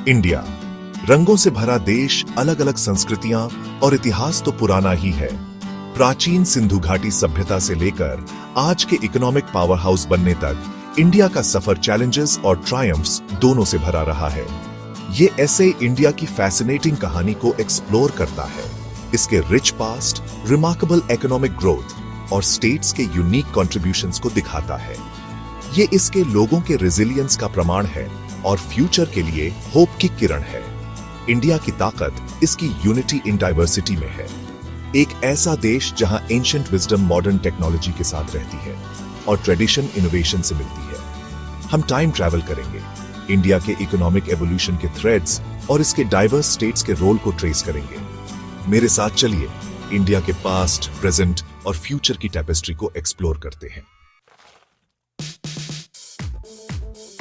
India, रंगों से भरा देश, अलग अलग संस्कृतियां और इतिहास तो पुराना ही है। प्राचीन सिंधु घाटी सभ्यता से लेकर आज के इकोनॉमिक पावर हाउस बनने तक इंडिया का सफर चैलेंजेस और ट्रायम्फ्स दोनों से भरा रहा है। ये ऐसे इंडिया की फैसिनेटिंग कहानी को एक्सप्लोर करता है, इसके rich past, remarkable economic growth और स्टेट्स के यूनिक कॉन्ट्रीब्यूशंस को दिखाता है। ये इसके लोगों के रेजिलियंस का प्रमाण है और फ्यूचर के लिए होप की किरण है। इंडिया की ताकत इसकी यूनिटी इन डाइवर्सिटी में है। एक ऐसा देश जहां एंशिएंट विजडम मॉडर्न टेक्नोलॉजी के साथ रहती है और ट्रेडिशन इनोवेशन से मिलती है। हम टाइम ट्रैवल करेंगे, इंडिया के इकोनॉमिक एवोल्यूशन के थ्रेड्स और इसके डाइवर्स स्टेट्स के रोल को ट्रेस करेंगे। मेरे साथ चलिए इंडिया के पास्ट, प्रेजेंट और फ्यूचर की टैपेस्ट्री को एक्सप्लोर करते हैं।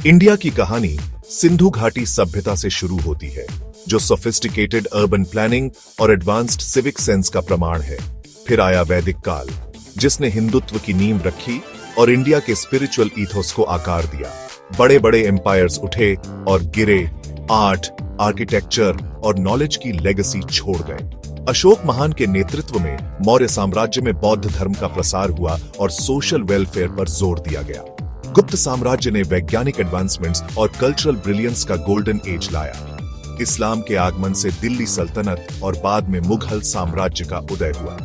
इंडिया की कहानी सिंधु घाटी सभ्यता से शुरू होती है, जो सोफिस्टिकेटेड अर्बन प्लानिंग और एडवांस्ड सिविक सेंस का प्रमाण है। फिर आया वैदिक काल, जिसने हिंदुत्व की नींव रखी और इंडिया के स्पिरिचुअल ईथोस को आकार दिया। बड़े बड़े एम्पायर्स उठे और गिरे, आर्ट, आर्किटेक्चर और नॉलेज की लेगेसी छोड़ गए। अशोक महान के नेतृत्व में मौर्य साम्राज्य में बौद्ध धर्म का प्रसार हुआ और सोशल वेलफेयर पर जोर दिया गया। गुप्त साम्राज्य ने वैज्ञानिक एडवांसमेंट्स और कल्चरल ब्रिलियंस का गोल्डन एज लाया। इस्लाम के आगमन से दिल्ली सल्तनत और बाद में मुगल साम्राज्य का उदय हुआ।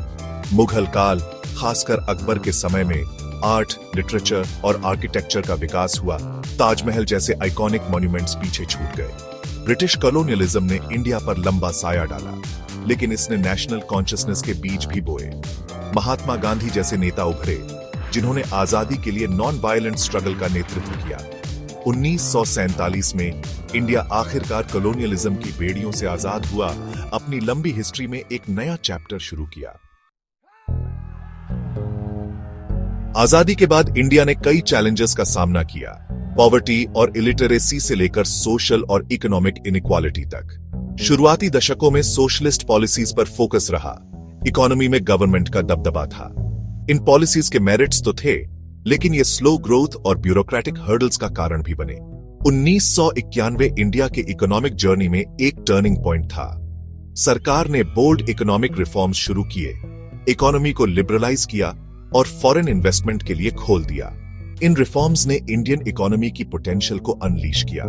मुगल काल, खासकर अकबर के समय में आर्ट, लिटरेचर और आर्किटेक्चर का विकास हुआ। ताजमहल जैसे आइकॉनिक मॉन्यूमेंट्स पीछे छूट गए। ब्रिटिश कॉलोनियलिज्म ने इंडिया पर लंबा साया डाला, लेकिन इसने नेशनल कॉन्शियसनेस के बीज भी बोए। महात्मा गांधी जैसे नेता उभरे, जिन्होंने आजादी के लिए नॉन वायलेंट स्ट्रगल का नेतृत्व किया। 1947 में इंडिया आखिरकार कॉलोनियलिज्म की बेड़ियों से आजाद हुआ, अपनी लंबी हिस्ट्री में एक नया चैप्टर शुरू किया। आजादी के बाद इंडिया ने कई चैलेंजेस का सामना किया, पॉवर्टी और इलिटरेसी से लेकर सोशल और इकोनॉमिक इनइक्वालिटी तक। शुरुआती दशकों में सोशलिस्ट पॉलिसीज पर फोकस रहा, इकोनॉमी में गवर्नमेंट का दबदबा था। इन पॉलिसीज के मेरिट्स तो थे, लेकिन ये स्लो ग्रोथ और ब्यूरोक्रेटिक हर्डल्स का कारण भी बने। 1991 इंडिया के इकोनॉमिक जर्नी में एक टर्निंग पॉइंट था। सरकार ने बोल्ड इकोनॉमिक रिफॉर्म्स शुरू किए, इकोनॉमी को लिबरलाइज किया और फॉरेन इन्वेस्टमेंट के लिए खोल दिया। इन रिफॉर्म्स ने इंडियन इकोनॉमी की पोटेंशियल को अनलीश किया।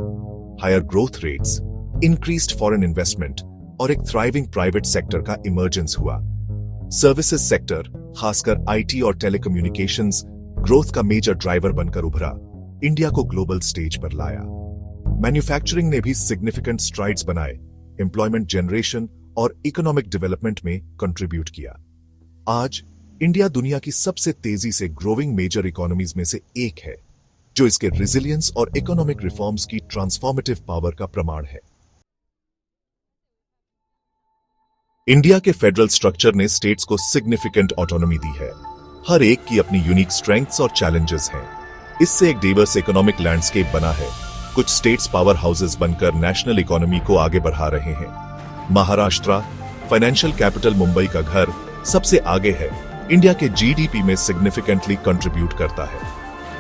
Higher growth rates, increased foreign investment और एक थ्राइविंग प्राइवेट सेक्टर का इमर्जेंस हुआ। सर्विसेज सेक्टर, खासकर आईटी और टेलीकम्युनिकेशंस, ग्रोथ का मेजर ड्राइवर बनकर उभरा, इंडिया को ग्लोबल स्टेज पर लाया। मैन्युफैक्चरिंग ने भी सिग्निफिकेंट स्ट्राइड्स बनाए, एम्प्लॉयमेंट जनरेशन और इकोनॉमिक डेवलपमेंट में कंट्रीब्यूट किया। आज इंडिया दुनिया की सबसे तेजी से ग्रोइंग मेजर इकोनॉमीज में से एक है, जो इसके रेजिलियंस और इकोनॉमिक रिफॉर्म्स की ट्रांसफॉर्मेटिव पावर का प्रमाण है। इंडिया के फेडरल स्ट्रक्चर ने स्टेट्स को सिग्निफिकेंट ऑटोनॉमी दी है। हर एक की अपनी यूनिक स्ट्रेंथ्स और चैलेंजेस हैं। इससे एक डाइवर्स इकोनॉमिक लैंडस्केप बना है। कुछ स्टेट्स पावर हाउसेस बनकर नेशनल इकोनॉमी को आगे बढ़ा रहे हैं। महाराष्ट्र, फाइनेंशियल कैपिटल मुंबई का घर, सबसे आगे है। इंडिया के जीडीपी में सिग्निफिकेंटली कंट्रीब्यूट करता है।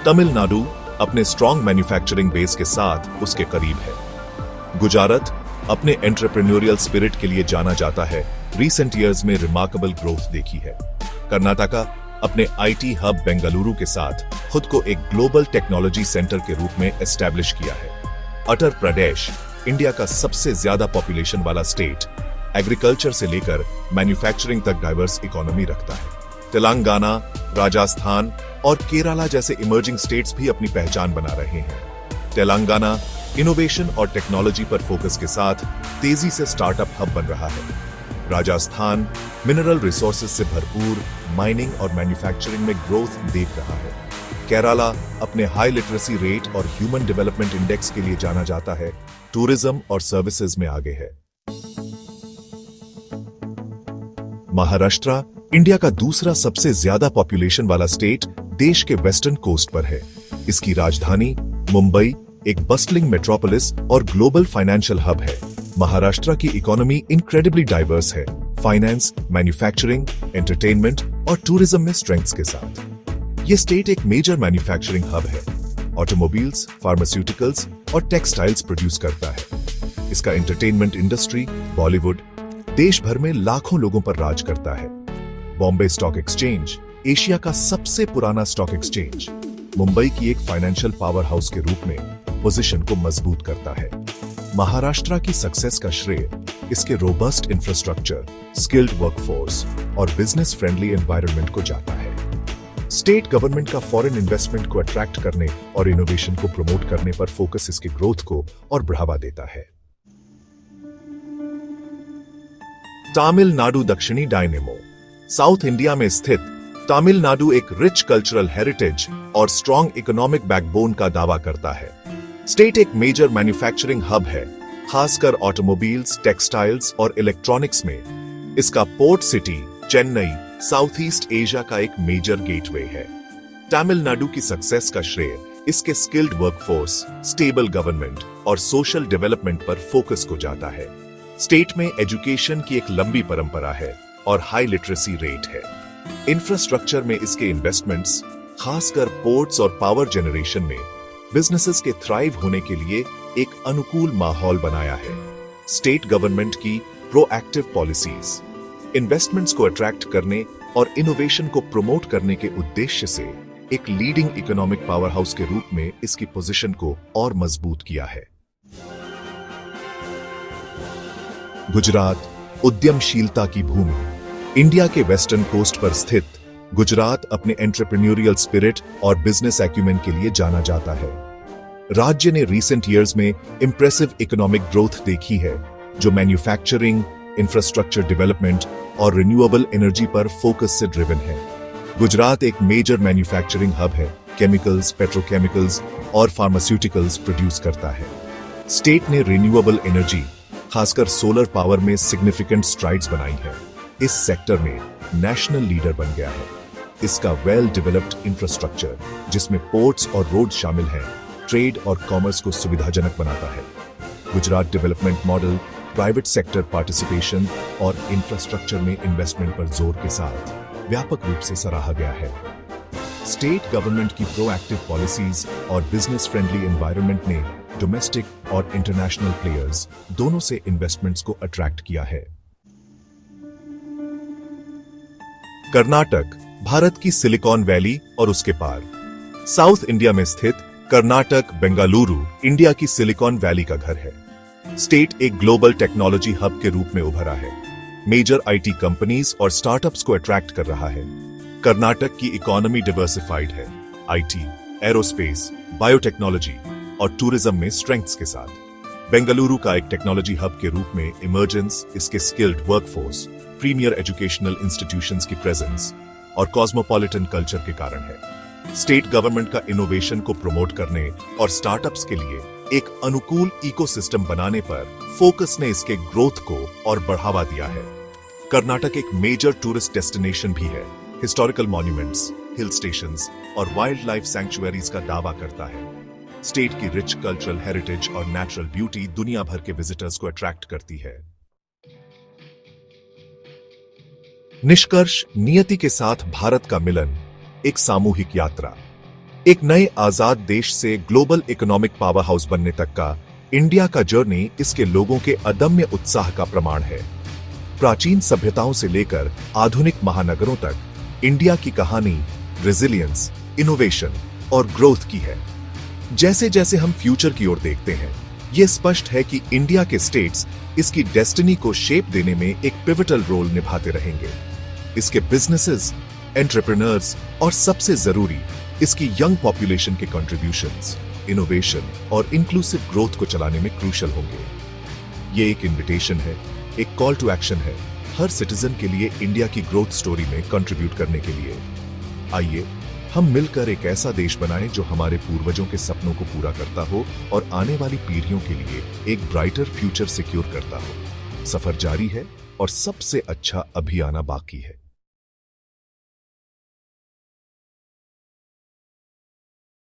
तमिलनाडु अपने स्ट्रॉन्ग मैन्युफैक्चरिंग बेस के साथ उसके करीब है। गुजरात अपने एंटरप्रेन्योरियल स्पिरिट के लिए जाना जाता है, रीसेंट ईयर्स में रिमार्केबल ग्रोथ देखी है। कर्नाटका अपने आईटी हब बेंगलुरु के साथ खुद को एक ग्लोबल टेक्नोलॉजी सेंटर के रूप में एस्टैब्लिश किया है। उत्तर प्रदेश इंडिया का सबसे ज्यादा पॉपुलेशन वाला स्टेट, एग्रीकल्चर से लेकर मैन्युफैक्चरिंग तक डाइवर्स इकोनॉमी रखता है। तेलंगाना, राजस्थान और केरला जैसे इमर्जिंग स्टेट्स भी अपनी पहचान बना रहे हैं। तेलंगाना इनोवेशन और टेक्नोलॉजी पर फोकस के साथ तेजी से स्टार्टअप हब बन रहा है। राजस्थान मिनरल रिसोर्सेज से भरपूर माइनिंग और मैन्युफैक्चरिंग में ग्रोथ देख रहा है। केरला अपने हाई लिटरेसी रेट और ह्यूमन डेवलपमेंट इंडेक्स के लिए जाना जाता है। टूरिज्म और सर्विसेज में आगे है। महाराष्ट्र इंडिया का दूसरा सबसे ज्यादा पॉपुलेशन वाला स्टेट देश के वेस्टर्न कोस्ट पर है। इसकी राजधानी मुंबई एक बस्टलिंग मेट्रोपोलिस और ग्लोबल फाइनेंशियल हब है। महाराष्ट्र की इकोनॉमी इनक्रेडिबली डाइवर्स है, फाइनेंस, मैन्युफैक्चरिंग, एंटरटेनमेंट और टूरिज्म में स्ट्रेंथ्स के साथ। ये स्टेट एक मेजर मैन्युफैक्चरिंग हब है। ऑटोमोबाइल्स, फार्मास्यूटिकल्स और टेक्सटाइल्स प्रोड्यूस करता है। इसका एंटरटेनमेंट इंडस्ट्री, बॉलीवुड, देश भर में लाखों लोगों पर राज करता है। बॉम्बे स्टॉक एक्सचेंज एशिया का सबसे पुराना स्टॉक एक्सचेंज मुंबई की एक फाइनेंशियल पावर हाउस के रूप में पोजीशन को मजबूत करता है। महाराष्ट्र की सक्सेस का श्रेय इसके रोबस्ट इंफ्रास्ट्रक्चर, स्किल्ड वर्कफोर्स और बिजनेस फ्रेंडली एनवायरनमेंट को जाता है। स्टेट गवर्नमेंट का फॉरेन इन्वेस्टमेंट को अट्रैक्ट करने और इनोवेशन को प्रमोट करने पर फोकस इसके ग्रोथ को और बढ़ावा देता है। तमिलनाडु दक्षिणी डायनेमो साउथ इंडिया में स्थित तमिलनाडु एक रिच कल्चरल हेरिटेज और स्ट्रॉन्ग इकोनॉमिक बैकबोन का दावा करता है। स्टेट एक मेजर मैन्युफैक्चरिंग हब है, खासकर ऑटोमोबाइल्स, टेक्सटाइल्स और इलेक्ट्रॉनिक्स में। इसका port city Chennai south east Asia का एक मेजर गेटवे है। तमिलनाडु की सक्सेस का श्रेय इसके स्किल्ड वर्कफोर्स, स्टेबल गवर्नमेंट और सोशल डेवलपमेंट पर फोकस को जाता है। स्टेट में एजुकेशन की एक लंबी परंपरा है और हाई लिटरेसी रेट है। इंफ्रास्ट्रक्चर में इसके इन्वेस्टमेंट्स, खासकर पोर्ट्स और पावर जनरेशन में बिजनेसेस के थ्राइव होने के लिए एक अनुकूल माहौल बनाया है। स्टेट गवर्नमेंट की प्रोएक्टिव पॉलिसीज इन्वेस्टमेंट्स को अट्रैक्ट करने और इनोवेशन को प्रमोट करने के उद्देश्य से एक लीडिंग इकोनॉमिक पावर हाउस के रूप में इसकी पोजीशन को और मजबूत किया है। गुजरात उद्यमशीलता की भूमि इंडिया के वेस्टर्न कोस्ट पर स्थित गुजरात अपने एंटरप्रेन्योरियल स्पिरिट और बिजनेस एक्यूमेन के लिए जाना जाता है। राज्य ने रीसेंट ईयर्स में इंप्रेसिव इकोनॉमिक ग्रोथ देखी है, जो मैन्युफैक्चरिंग, इंफ्रास्ट्रक्चर डेवलपमेंट और रिन्यूएबल एनर्जी पर फोकस से ड्रिवन है। गुजरात एक मेजर मैन्युफैक्चरिंग हब है, केमिकल्स, पेट्रोकेमिकल्स और फार्मास्यूटिकल्स प्रोड्यूस करता है। स्टेट ने रिन्यूएबल एनर्जी, खासकर सोलर पावर में सिग्निफिकेंट स्ट्राइड्स बनाई है। इस सेक्टर में नेशनल लीडर बन गया है। इसका वेल डेवलप्ड इंफ्रास्ट्रक्चर, जिसमें पोर्ट्स और रोड शामिल हैं, ट्रेड और कॉमर्स को सुविधाजनक बनाता है। Gujarat development model private sector participation और इंफ्रास्ट्रक्चर में इन्वेस्टमेंट पर जोर के साथ व्यापक रूप से सराहा गया है। स्टेट गवर्नमेंट की प्रोएक्टिव पॉलिसीज और बिजनेस फ्रेंडली एनवायरनमेंट ने डोमेस्टिक और इंटरनेशनल प्लेयर्स दोनों से इन्वेस्टमेंट्स को अट्रैक्ट किया है। कर्नाटक भारत की सिलिकॉन वैली और उसके पार। साउथ इंडिया में स्थित कर्नाटक बेंगलुरु इंडिया की सिलिकॉन वैली का घर है। स्टेट एक ग्लोबल टेक्नोलॉजी हब के रूप में उभरा है। मेजर आईटी कंपनीज और स्टार्टअप्स को अट्रैक्ट कर रहा है। कर्नाटक की इकोनॉमी डिवर्सिफाइड है, आईटी, एरोस्पेस, बायोटेक्नोलॉजी और टूरिज्म में स्ट्रेंथ्स के साथ। बेंगलुरु का एक टेक्नोलॉजी हब के रूप में इमर्जेंस इसके skilled workforce, premier educational institutions की प्रेजेंस और कॉस्मोपॉलिटन कल्चर के कारण है। स्टेट गवर्नमेंट का इनोवेशन को प्रमोट करने और स्टार्टअप्स के लिए एक अनुकूल इकोसिस्टम बनाने पर फोकस ने इसके ग्रोथ को और बढ़ावा दिया है। कर्नाटक एक मेजर टूरिस्ट डेस्टिनेशन भी है। हिस्टोरिकल मॉन्यूमेंट्स, हिल स्टेशंस और वाइल्ड लाइफ सैंक्चुअरीज का दावा करता है। स्टेट की रिच कल्चरल हेरिटेज और नेचुरल ब्यूटी दुनिया भर के विजिटर्स को अट्रैक्ट करती है। निष्कर्ष, नियति के साथ भारत का मिलन, एक सामूहिक यात्रा। एक नए आजाद देश से ग्लोबल इकोनॉमिक पावर हाउस बनने तक का इंडिया का जर्नी इसके लोगों के अदम्य उत्साह का प्रमाण है। प्राचीन सभ्यताओं से लेकर आधुनिक महानगरों तक इंडिया की कहानी रेजिलियंस, इनोवेशन और ग्रोथ की है। जैसे जैसे हम फ्यूचर की ओर देखते हैं, यह स्पष्ट है कि इंडिया के स्टेट्स इसकी डेस्टिनी को शेप देने में एक पिवटल रोल निभाते रहेंगे। इसके बिजनेसेस, एंटरप्रेन्योर्स और सबसे जरूरी इसकी यंग पॉपुलेशन के कंट्रीब्यूशंस, इनोवेशन और इंक्लूसिव ग्रोथ को चलाने में क्रूशल होंगे। ये एक इन्विटेशन है, एक कॉल टू एक्शन है हर सिटीजन के लिए इंडिया की ग्रोथ स्टोरी में कंट्रीब्यूट करने के लिए। आइए हम मिलकर एक ऐसा देश बनाएं जो हमारे पूर्वजों के सपनों को पूरा करता हो और आने वाली पीढ़ियों के लिए एक ब्राइटर फ्यूचर सिक्योर करता हो। सफर जारी है और सबसे अच्छा अभी आना बाकी है।